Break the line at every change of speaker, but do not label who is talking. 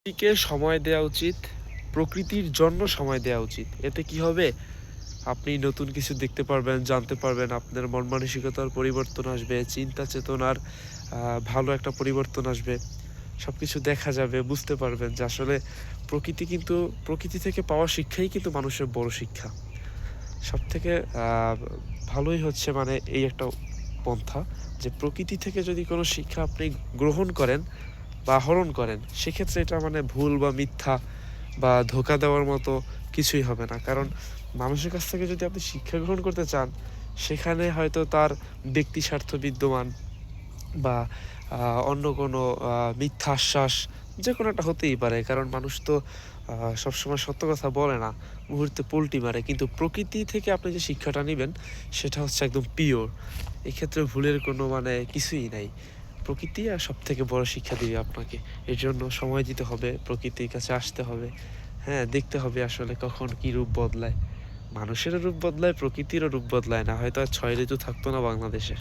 প্রকৃতিকে সময় দেওয়া উচিত, প্রকৃতির জন্য সময় দেওয়া উচিত। এতে কি হবে? আপনি নতুন কিছু দেখতে পারবেন, জানতে পারবেন, আপনার মন মানসিকতার পরিবর্তন আসবে, চিন্তা চেতনার ভালো একটা পরিবর্তন আসবে। সবকিছু দেখা যাবে, বুঝতে পারবেন যে আসলে প্রকৃতি কিন্তু প্রকৃতি থেকে পাওয়া শিক্ষাই কিন্তু মানুষের বড় শিক্ষা। সবথেকে আ ভালোই হচ্ছে মানে এই একটা পন্থা যে প্রকৃতি থেকে যদি কোনো শিক্ষা আপনি গ্রহণ করেন বা আহরণ করেন, সেক্ষেত্রে এটা মানে ভুল বা মিথ্যা বা ধোঁকা দেওয়ার মতো কিছুই হবে না। কারণ মানুষের কাছ থেকে যদি আপনি শিক্ষা গ্রহণ করতে চান, সেখানে হয়তো তার ব্যক্তি স্বার্থ বিদ্যমান বা আ অন্য কোনো মিথ্যা আশ্বাস যেকোনো একটা হতেই পারে। কারণ মানুষ তো সবসময় সত্য কথা বলে না, মুহূর্তে পল্টি মারে। কিন্তু প্রকৃতি থেকে আপনি যে শিক্ষাটা নিবেন, সেটা হচ্ছে একদম পিওর। এক্ষেত্রে ভুলের কোনো মানে কিছুই নাই। প্রকৃতি সবথেকে বড় শিক্ষা দিবে আপনাকে। এর জন্য সময় দিতে হবে, প্রকৃতির কাছে আসতে হবে। হ্যাঁ, দেখতে হবে আসলে কখন কি রূপ বদলায়। মানুষেরও রূপ বদলায়, প্রকৃতিরও রূপ বদলায়। না হয়তো আর ৬ ঋতু থাকতো না বাংলাদেশে।